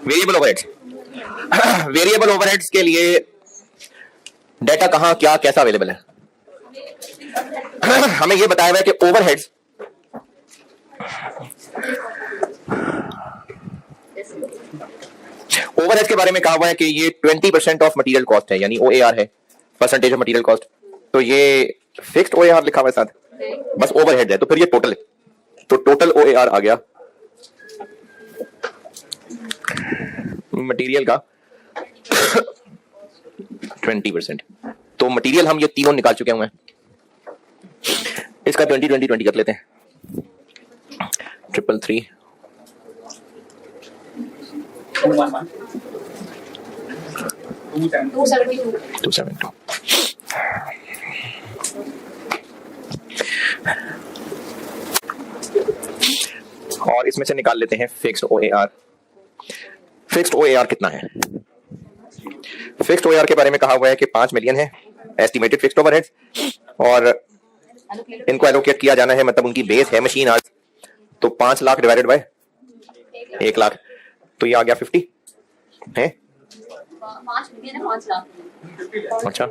Variable overheads. Variable overheads के लिए data कहां क्या कैसा अवेलेबल है? हमें यह बताया हुआ है कि ओवरहेड्स ओवरहेड्स के बारे में कहा हुआ है कि ये 20% ऑफ मटेरियल कॉस्ट है, यानी OAR है, परसेंटेज ऑफ मटेरियल कॉस्ट। तो ये फिक्स्ड OAR लिखा हुआ है साथ, बस ओवरहेड है, तो फिर ये टोटल है, तो टोटल OAR आ गया मटेरियल का 20%। तो मटेरियल हम ये तीनों निकाल चुके हुए हैं, इसका 20-20-20 कर लेते हैं। 333 272 और इसमें से निकाल लेते हैं फिक्स्ड OAR। फिक्स्ड OAR कितना है? फिक्स्ड OAR के बारे में कहा हुआ है कि 5 मिलियन है एस्टिमेटेड फिक्स्ड ओवरहेड्स, और इनको एलोकेट किया जाना है, मतलब उनकी बेस है मशीन आवर्स। तो 5 लाख डिवाइडेड बाय 1 लाख, तो ये आ गया 50 है। 5 मिलियन है 5 लाख। अच्छा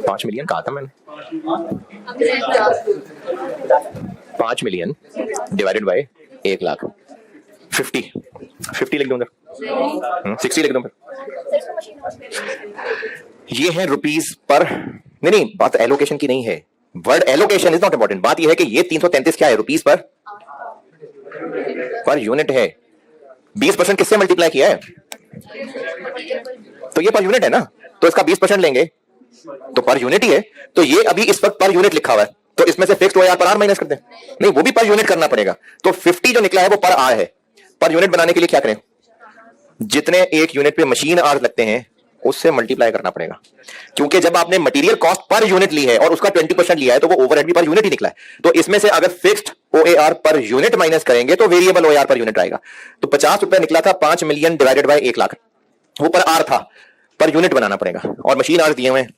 5 मिलियन कहा था मैंने। 5 मिलियन डिवाइडेड बाय 1 लाख 50 लिख दूं, 60 लिख दूं। ये है रुपीस पर, नहीं बात एलोकेशन की नहीं है, word allocation is not important. बात ये है कि ये 333 क्या है? रुपीस पर यूनिट है। 20% किससे मल्टीप्लाई किया है? तो ये पर यूनिट है ना, तो इसका 20% लेंगे तो पर यूनिट ही है। तो ये अभी इस वक्त पर यूनिट लिखा हुआ है, तो इसमें से फिक्स्ड OAR पर आर माइनस कर दें। नहीं, वो भी पर यूनिट करना पड़ेगा। तो 50 जो निकला है वो पर आर है। पर यूनिट बनाने के लिए क्या करें? जितने एक यूनिट पे मशीन आवर्स लगते हैं उससे मल्टीप्लाई करना पड़ेगा, क्योंकि जब आपने मटेरियल कॉस्ट पर यूनिट ली है और उसका 20% लिया है तो वो ओवरहेड भी पर यूनिट ही निकला है। तो इसमें से अगर fixed OAR per unit minus करेंगे तो वेरिएबल OAR पर यूनिट आएगा। तो 50 रुपए निकला था, 5 मिलियन डिवाइडेड बाय 1 लाख, वो पर आर था, पर यूनिट बनाना पड़ेगा और मशीन आवर्स दिए हुए हैं,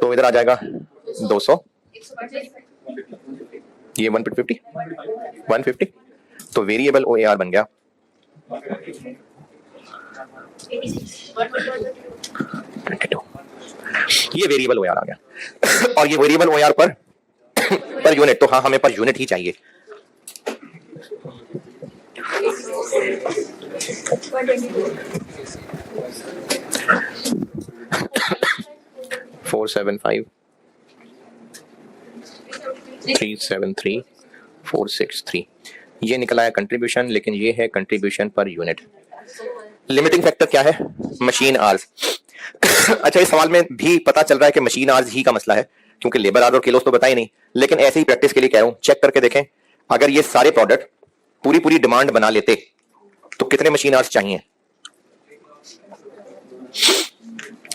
तो इधर आ जाएगा 200, ये 150, तो वेरिएबल OAR बन गया 22। ये वेरिएबल OAR आ गया। और ये वेरिएबल OAR पर यूनिट, तो हाँ हमें पर यूनिट ही चाहिए। फोर 7 5 373 463 ये निकला है कंट्रीब्यूशन, लेकिन ये है contribution per unit. Limiting factor क्या है? Machine hours. अच्छा, इस सवाल में भी पता चल रहा है कि मशीन आवर्स ही का मसला है, क्योंकि लेबर आवर और किलोस तो बताई नहीं, लेकिन ऐसे ही प्रैक्टिस के लिए कह रहा हूं, चेक करके देखें। अगर ये सारे प्रोडक्ट पूरी डिमांड बना लेते तो कितने मशीन आवर्स चाहिए?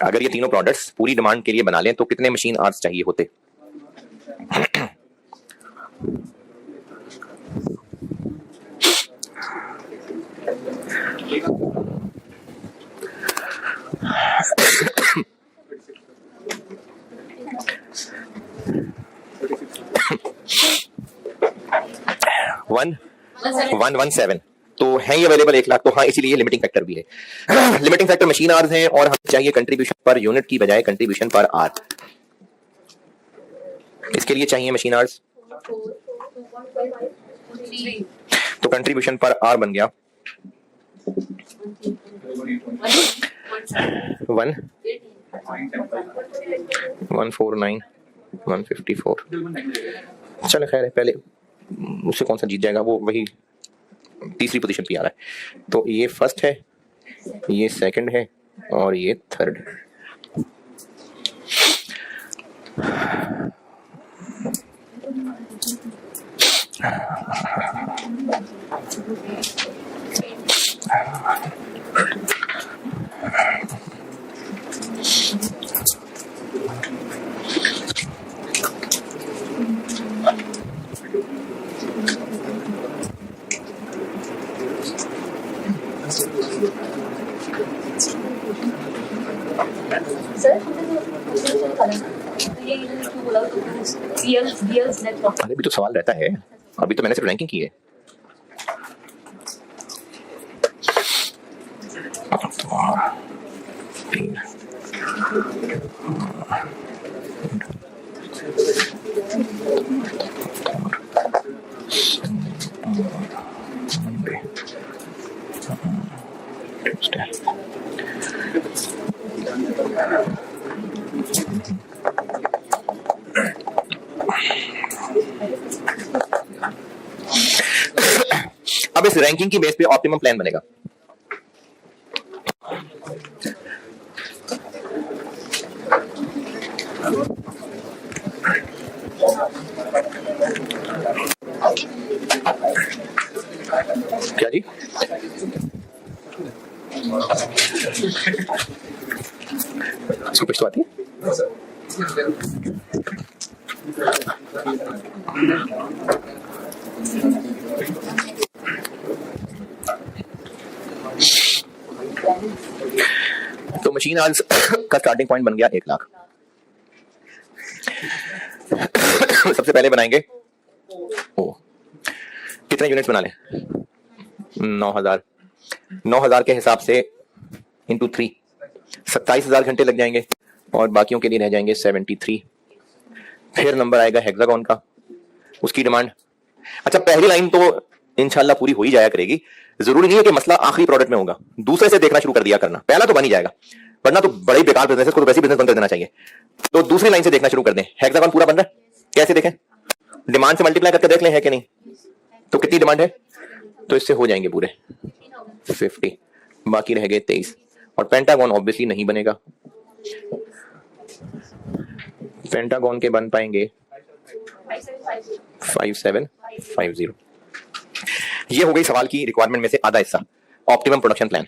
अगर ये तीनों प्रोडक्ट्स पूरी डिमांड के लिए बना लें तो कितने मशीन आवर्स चाहिए होते? वन 117, तो है ये अवेलेबल 1 लाख, तो हाँ इसीलिए लिमिटिंग फैक्टर भी है। लिमिटिंग फैक्टर मशीन आवर्स हैं और हमें चाहिए कंट्रीब्यूशन पर यूनिट की बजाय कंट्रीब्यूशन पर आर। इसके लिए चाहिए मशीन आवर्स, तो कंट्रीब्यूशन पर आर बन गया 149 154। चलो खैर है, पहले उससे कौन सा जीत जाएगा, वो वही तीसरी पोजीशन पे आ रहा है। तो ये फर्स्ट है, ये सेकंड है और ये थर्ड। सर ये क्यों बोला तो years net profit. अरे भी तो सवाल रहता है, अभी तो मैंने सिर्फ रैंकिंग की है। अब इस रैंकिंग की बेस पे ऑप्टिमम प्लान बनेगा। क्या जी? इसको कुछ तो आती है? तो मशीन आज का स्टार्टिंग पॉइंट बन गया 1 लाख। सबसे पहले बनाएंगे कितने यूनिट्स बना लें? 9,000। 9,000 के हिसाब से इंटू 3 27,000 घंटे लग जाएंगे और बाकियों के लिए रह जाएंगे 73। फिर नंबर आएगा हेक्सागोन का, उसकी डिमांड। अच्छा, पहली लाइन तो इंशाल्लाह पूरी हो ही जाया करेगी। जरूरी नहीं है कि मसला आखिरी प्रोडक्ट में होगा, दूसरे से देखना शुरू कर दिया करना। पहला तो बन ही जाएगा, वरना तो बड़े बेकार बिजनेस को तो वैसे बिजनेस बंद कर देना चाहिए। तो दूसरी लाइन से देखना शुरू कर दें। हेक्सागोन पूरा बन रहा है, कैसे देखें? डिमांड से मल्टीप्लाई करके देख लें है कि नहीं। तो कितनी डिमांड है? तो इससे हो जाएंगे पूरे 50, बाकी रह गए 23। और पेंटागन ऑब्वियसली नहीं बनेगा, पेंटागन के बन पाएंगे 5750। ये हो गई सवाल की रिक्वायरमेंट में से आधा हिस्सा, ऑप्टिमम प्रोडक्शन प्लान।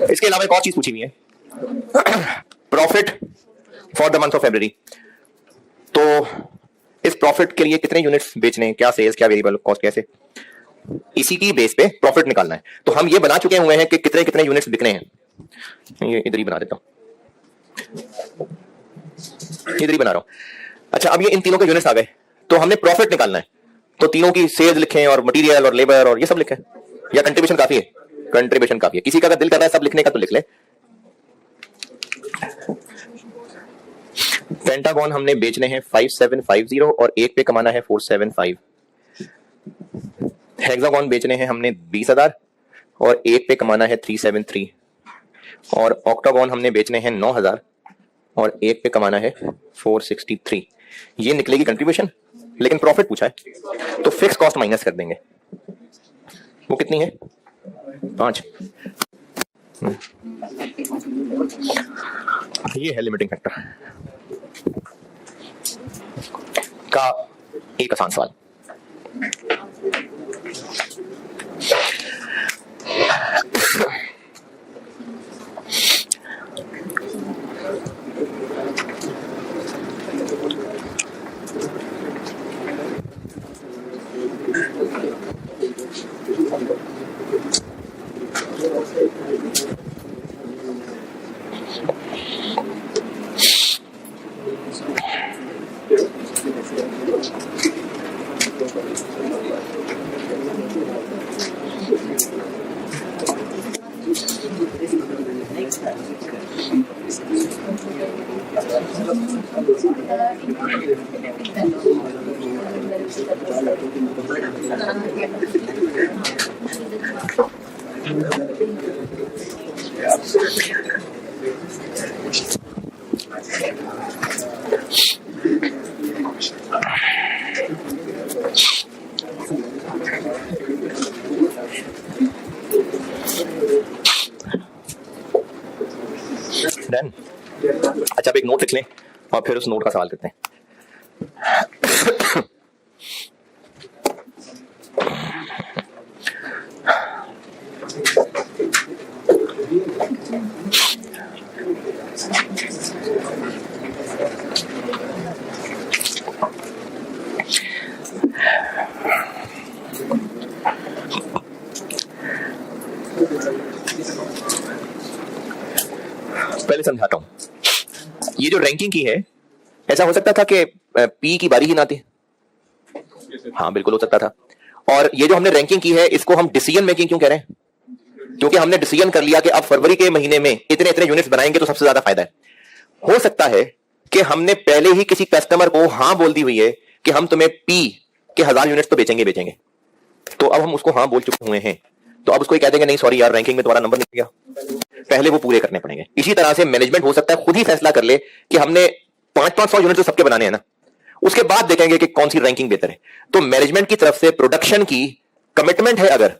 इसके अलावा एक और चीज पूछी हुई है, profit for the month of February. तो इस प्रॉफिट के लिए कितने यूनिट्स बेचने हैं, क्या सेल्स, क्या वेरिएबल कॉस्ट, कैसे, इसी की बेस पे प्रॉफिट निकालना है। तो हम ये बना चुके हुए हैं कि कितने कितने यूनिट्स बिकने हैं। ये इधर ही बना देता हूं, इधर ही बना रहा हूं। अच्छा, अब ये इन तीनों के यूनिट्स आ गए, तो हमने प्रॉफिट निकालना है। तो तीनों की सेल्स लिखें और मटेरियल और लेबर और ये सब लिखें, या कंट्रीब्यूशन काफी है? कंट्रीब्यूशन काफी है। किसी का अगर दिल कर रहा है सब लिखने का तो लिख ले। पेंटागन हमने बेचने हैं 5750 और एक पे कमाना है 475। हेक्सागोन बेचने हैं हमने 20,000 और एक पे कमाना है 373। और ऑक्टागोन हमने बेचने हैं 9,000 और एक पे कमाना है 463। ये निकलेगी कंट्रीब्यूशन, लेकिन प्रॉफिट पूछा है तो फिक्स कॉस्ट माइनस कर देंगे। वो कितनी है? 5। ये है लिमिटिंग फैक्टर का एक आसान सवाल। डन। अच्छा, अब एक नोट लिख लें और फिर उस नोट का सवाल करते हैं। पहले समझाता हूं, ये जो रैंकिंग की है, ऐसा हो सकता था कि पी की बारी ही ना थी। हाँ बिल्कुल हो सकता था। और ये जो हमने रैंकिंग की है, इसको हम डिसीजन मेकिंग क्यों कह रहे हैं? क्योंकि हमने डिसीजन कर लिया कि अब फरवरी के महीने में इतने इतने यूनिट्स बनाएंगे तो सबसे ज्यादा फायदा है। हो सकता है कि हमने पहले ही किसी कस्टमर को हाँ बोल दी हुई है कि हम तुम्हें पी के 1000 यूनिट्स तो बेचेंगे बेचेंगे, तो अब हम उसको हाँ बोल चुके हुए हैं, तो अब उसको कह देंगे नहीं सॉरी यार, रैंकिंग में तुम्हारा नंबर नहीं गया, पहले वो पूरे करने पड़ेंगे। इसी तरह से मैनेजमेंट हो सकता है खुद ही फैसला कर ले कि हमने 500 यूनिट तो सबके बनाने हैं ना, उसके बाद देखेंगे कि कौन सी रैंकिंग बेहतर है। तो मैनेजमेंट की तरफ से प्रोडक्शन की कमिटमेंट है, अगर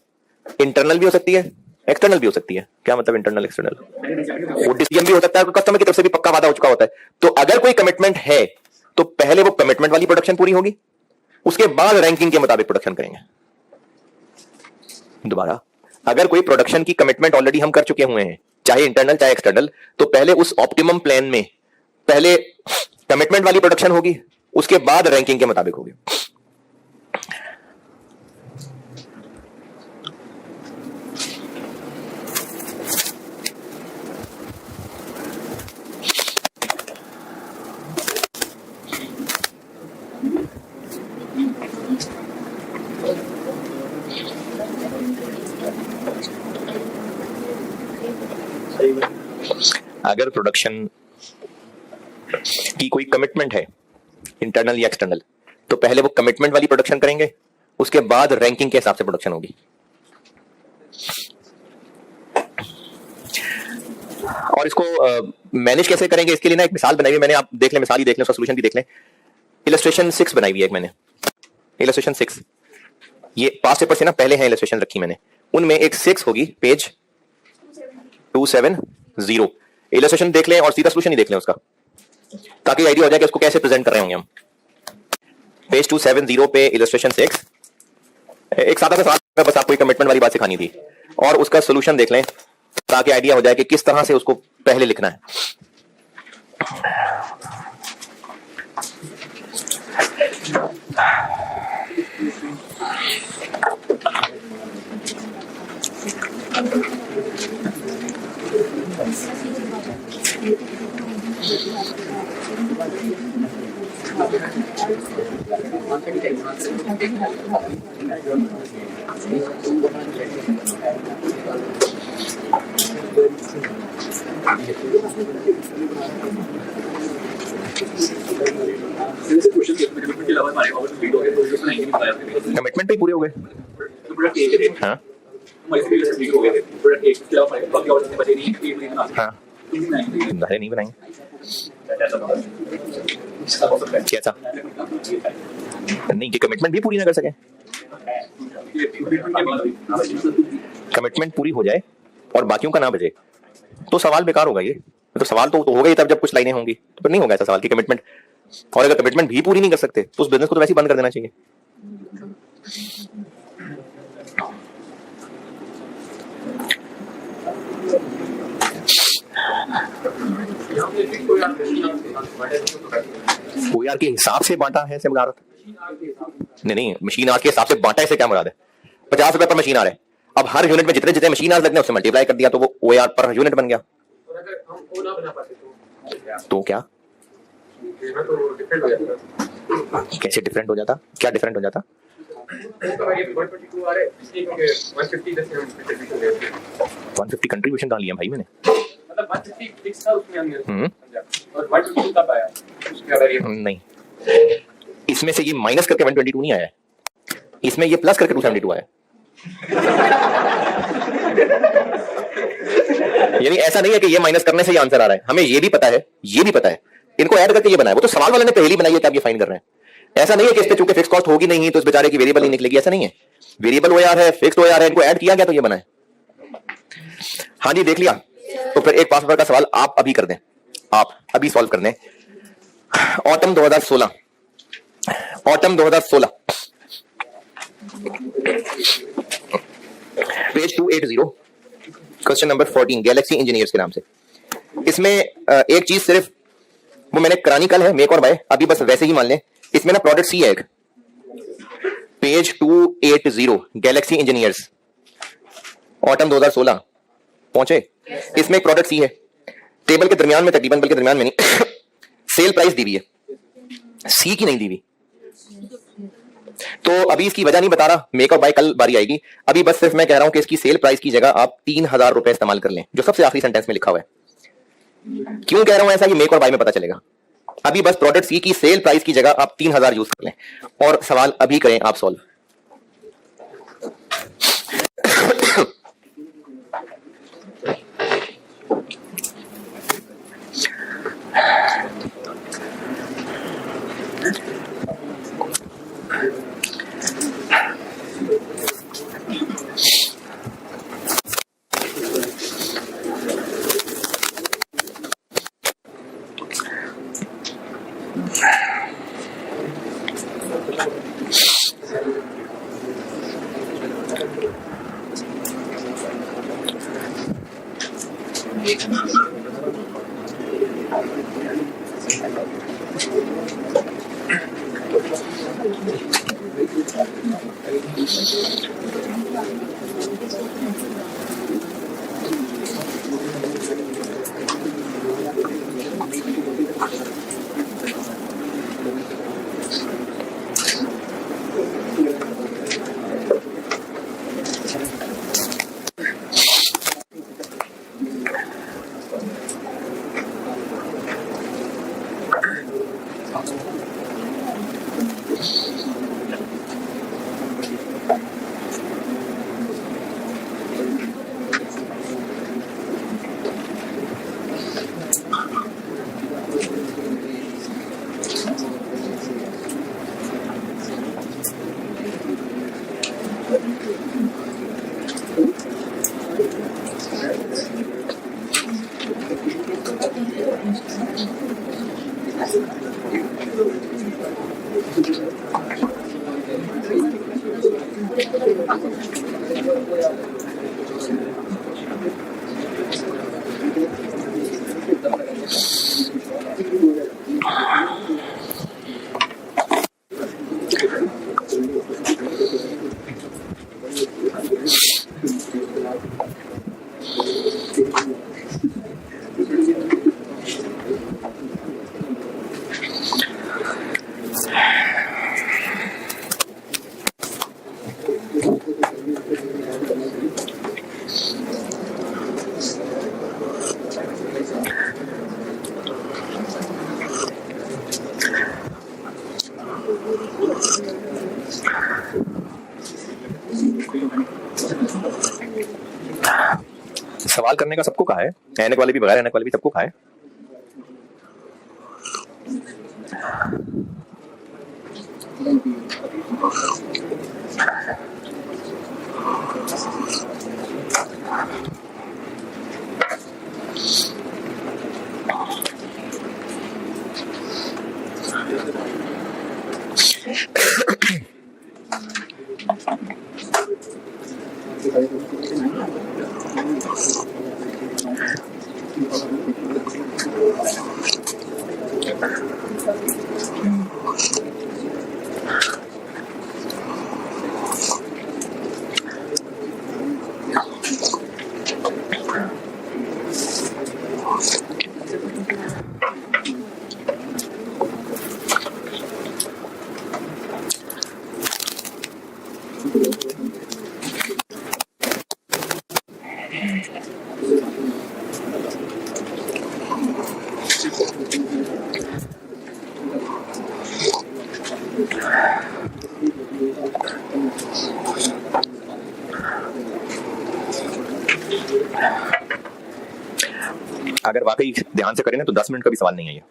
इंटरनल भी हो सकती है एक्सटर्नल भी हो सकती है। क्या मतलब इंटरनल एक्सटर्नल? वो डिसीजन भी हो सकता है, कस्टमर की तरफ से भी पक्का वादा हो चुका होता है। तो अगर कोई कमिटमेंट है तो पहले वो कमिटमेंट वाली प्रोडक्शन पूरी होगी, उसके बाद रैंकिंग के मुताबिक प्रोडक्शन करेंगे। दोबारा, अगर कोई प्रोडक्शन की कमिटमेंट ऑलरेडी हम कर चुके हुए हैं, चाहे इंटरनल चाहे एक्सटर्नल, तो पहले उस ऑप्टिमम प्लान में पहले कमिटमेंट वाली प्रोडक्शन होगी, उसके बाद रैंकिंग के मुताबिक होगी। अगर प्रोडक्शन की कोई कमिटमेंट है इंटरनल या एक्सटर्नल, तो पहले वो कमिटमेंट वाली प्रोडक्शन करेंगे, उसके बाद रैंकिंग के हिसाब से प्रोडक्शन होगी। और इसको मैनेज कैसे करेंगे, इसके लिए ना एक मिसाल बनाई हुई मैंने, आप देख लें, मिसाल ही देख लें, उसका सोल्यूशन भी देख लें। इलस्ट्रेशन 6 बनाई हुई है एक मैंने, इलस्ट्रेशन 6, ये पास पेपर से ना पहले है इलस्ट्रेशन रखी मैंने, उनमें एक 6 होगी, पेज 270। इलस्ट्रेशन देख लें और सीधा सोल्यूशन ही देख लें उसका, ताकि आइडिया हो जाए कि इसको कैसे प्रेजेंट कर रहे होंगे हम। पेज 270 पे इलस्ट्रेशन 6, एक सादा सा सवाल, बस आपको कमिटमेंट वाली बात सिखानी थी, और उसका सोल्यूशन देख लें ताकि आइडिया हो जाए कि किस तरह से उसको पहले लिखना है। कमिटमेंट पे पूरे हो गए। हाँ हाँ, नहीं बनाएंगे कैसा? नहीं कि कमिटमेंट भी पूरी ना कर सके, कमिटमेंट पूरी हो जाए और बाकियों का ना बचे तो सवाल बेकार होगा। ये तो सवाल तो होगा ही तब जब कुछ लाइनें होंगी, तो फिर नहीं होगा ऐसा सवाल की कमिटमेंट। और अगर कमिटमेंट भी पूरी नहीं कर सकते तो उस बिजनेस को तो वैसे ही बंद कर देना चाहिए। OER के हिसाब से बांटा है से मुराद? नहीं, मशीन आर्स के हिसाब से बांटा है, क्या मुराद है? 50 रुपए पर मशीन आ रहा है, अब हर यूनिट में जितने जितने मशीन आर्स लगने उससे मल्टीप्लाई कर दिया तो वो OER पर यूनिट बन गया। तो क्या कैसे डिफरेंट हो जाता? क्या डिफरेंट हो जाता? 150 कंट्रीब्यूशन कहाँ लिया भाई मैंने? नहीं, इसमें से ये माइनस करके 122 नहीं आया है, इसमें ये प्लस करके 272 आया। यानी ऐसा नहीं है कि ये माइनस करने से ये आंसर आ रहा है, हमें ये भी पता है, ये भी पता है, इनको ऐड करके ये बनाया। वो तो सवाल वाले ने पहले बनाई है कि आप ये फाइन कर रहे हैं। ऐसा नहीं है कि इस पे चूंकि फिक्स कॉस्ट होगी नहीं तो इस बेचारे की वेरिएबल नहीं निकलेगी, ऐसा नहीं है। वेरिएबल ओआर है, फिक्स्ड ओआर है, इनको ऐड किया गया तो ये बना है। हाँ जी, देख लिया। तो फिर एक 5 नंबर का सवाल आप अभी कर दें, आप अभी सॉल्व कर दें। Autumn 2016, autumn 2016 page 280, question number 14, Galaxy engineers के नाम से। इसमें एक चीज सिर्फ वो मैंने करानी कल है, मेक और बाय, अभी बस वैसे ही मान लें। इसमें ना प्रोडक्ट सी है एक, पेज 280, गैलेक्सी इंजीनियर्स, ऑटम 2016 पहुंचे। इसमें एक प्रोडक्ट सी है, टेबल के दरमियान में, तकरीबन बल्कि दरमियान में नहीं, सेल प्राइस दी हुई है, सी की नहीं दी हुई। तो अभी इसकी वजह नहीं बता रहा, मेक और बाय कल बारी आएगी। अभी बस सिर्फ मैं कह रहा हूं कि इसकी सेल प्राइस की जगह आप 3000 रुपए इस्तेमाल कर लें, जो सबसे आखिरी सेंटेंस में लिखा हुआ है। क्यों कह रहा हूं ऐसा, ये मेक और बाय में पता चलेगा। अभी बस प्रोडक्ट सी की सेल प्राइस की जगह आप 3000 यूज कर लें और सवाल अभी करें आप सॉल्व। सवाल करने का सबको कहा है, ऐनक वाले भी, बगैर ऐनक वाले भी, सबको कहा है। अगर वाकई ध्यान से करें ना तो 10 मिनट का भी सवाल नहीं है ये।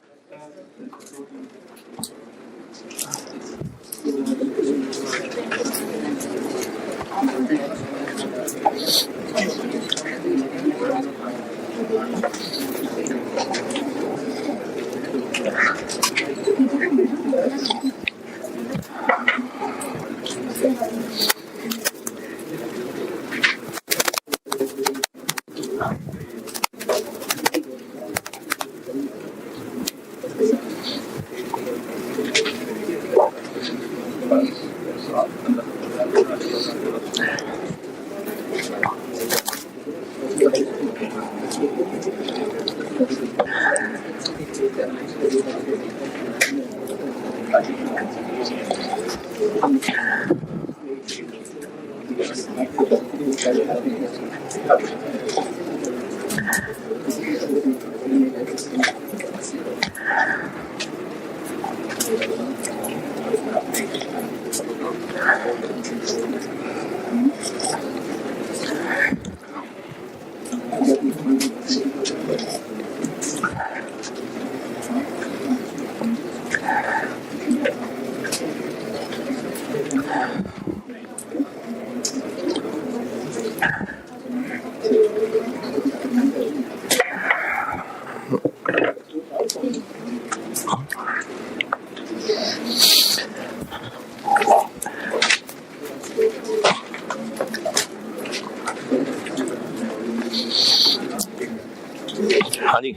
हाँ जी,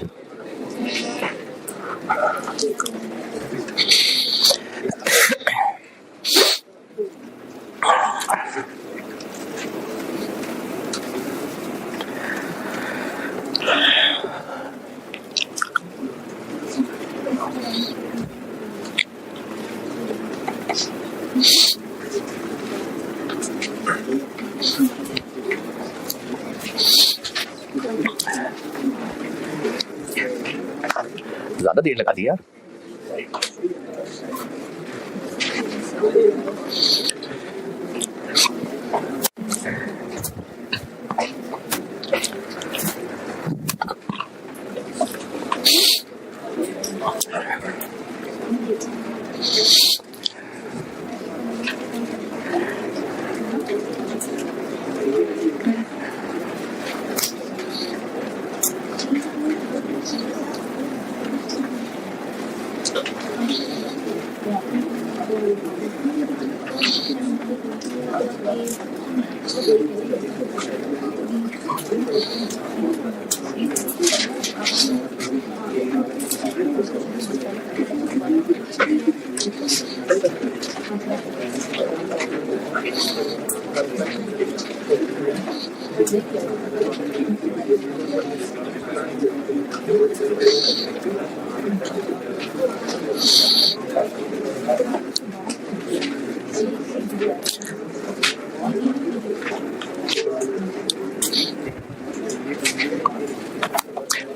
ज्यादा देर लगा दी यार।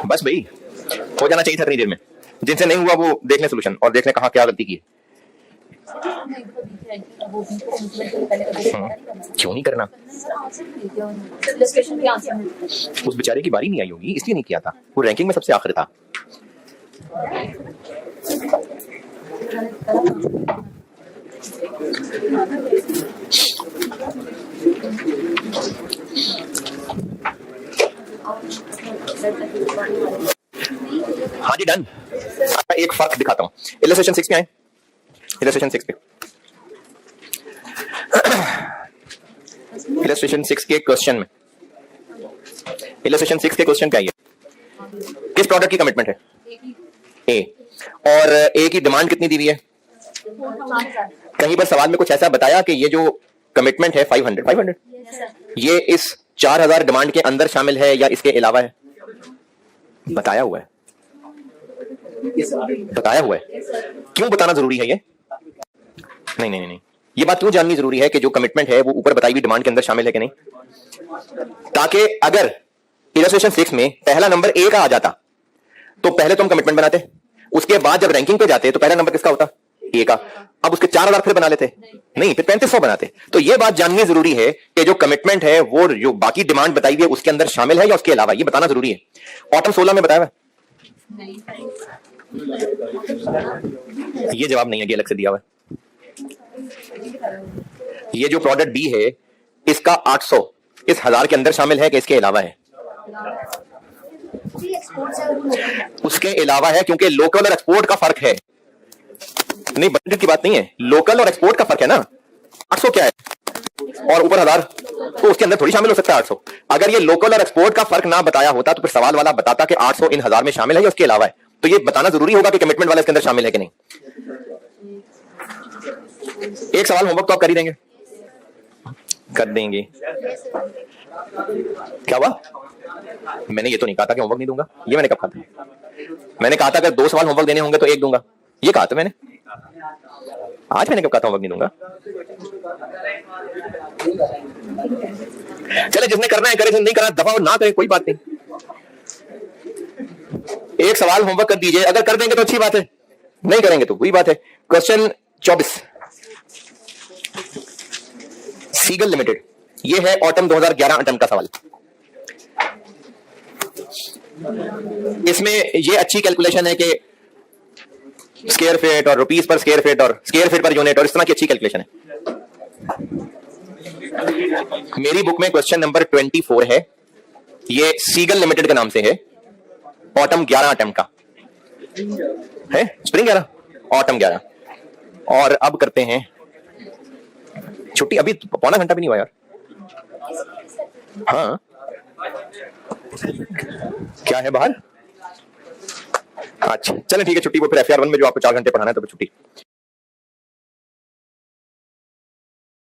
बस भाई हो जाना चाहिए था इतनी देर में। जिनसे नहीं हुआ वो देख लें सोल्यूशन और देख लें कहाँ क्या गलती की है। क्यों नहीं करना? उस बेचारे की बारी नहीं आई होगी इसलिए नहीं किया था। वो रैंकिंग में सबसे आखिर था। हाँ जी डन। एक फर्क दिखाता हूं। इलस्ट्रेशन 6 पे आए। इलस्ट्रेशन 6 पे इलस्ट्रेशन 6 के क्वेश्चन में इलस्ट्रेशन 6 के क्वेश्चन क्या है? किस प्रोडक्ट की कमिटमेंट है? ए। और ए की डिमांड कितनी दी हुई है? कहीं पर सवाल में कुछ ऐसा बताया कि ये जो कमिटमेंट है 500 ये इस 4000 डिमांड के अंदर शामिल है या इसके अलावा है? बताया हुआ है। बताया हुआ है। क्यों बताना जरूरी है ये? नहीं नहीं नहीं, ये बात क्यों जाननी जरूरी है कि जो कमिटमेंट है वो ऊपर बताई हुई डिमांड के अंदर शामिल है कि नहीं? ताकि अगर इलस्ट्रेशन 6 में पहला नंबर ए का आ जाता तो पहले तो हम कमिटमेंट बनाते, उसके बाद जब रैंकिंग पे जाते तो पहला नंबर किसका होता? ए का, अब उसके 4000 फिर बना लेते, नहीं फिर 3500 बनाते। तो ये बात जाननी जरूरी है कि जो कमिटमेंट है वो जो बाकी डिमांड बताई हुई है उसके अंदर शामिल है या उसके अलावा, ये बताना जरूरी है। ऑटम 16 में बताया हुआ है? ये जवाब नहीं है, ये अलग से दिया हुआ है। ये जो प्रोडक्ट बी है इसका 800 इस 1000 के अंदर शामिल है कि इसके अलावा है? उसके अलावा है, क्योंकि लोकल और एक्सपोर्ट का फर्क है। नहीं बजट की बात नहीं है, लोकल और एक्सपोर्ट का फर्क है ना। 800 क्या है और ऊपर 1000, तो उसके अंदर थोड़ी शामिल हो सकता है 800। अगर ये लोकल और एक्सपोर्ट का फर्क ना बताया होता तो फिर सवाल वाला बताता कि 800 इन 1000 में शामिल है या उसके अलावा है। तो ये बताना जरूरी होगा कि कमिटमेंट वाला इसके अंदर शामिल है कि नहीं। एक सवाल होमवर्क तो आप कर ही देंगे? कर देंगे। क्या हुआ? मैंने ये तो नहीं कहा था कि होमवर्क नहीं दूंगा, ये मैंने कब कहा था? मैंने कहा था अगर 2 सवाल होमवर्क देने होंगे तो 1 दूंगा, ये कहा था मैंने। आज मैंने कब कहा था होमवर्क नहीं दूंगा? चले जिसने करना है करे, जिसने नहीं करना दफा और ना करे, कोई बात नहीं। एक सवाल होमवर्क कर दीजिए, अगर कर देंगे तो अच्छी बात है, नहीं करेंगे तो बुरी बात है। क्वेश्चन 24, सीगल लिमिटेड, ये है ऑटम 2011 आइटम का सवाल। इसमें ये अच्छी कैलकुलेशन है कि स्क्वायर फीट और रुपीस पर स्क्वायर फीट और स्क्वायर फीट पर यूनिट और इस तरह की अच्छी कैलकुलेशन है। मेरी बुक में क्वेश्चन नंबर 24 है, ये सीगल लिमिटेड के नाम से है, ऑटम 11 अटेम्प्ट का है, स्प्रिंग 11 ऑटम 11। और अब करते हैं छुट्टी, अभी पौना घंटा भी नहीं हुआ यार। हाँ क्या है बाहर? अच्छा चलें ठीक है, छुट्टी। वो फिर FR1 में जो आपको 4 घंटे पढ़ाना है तो फिर छुट्टी।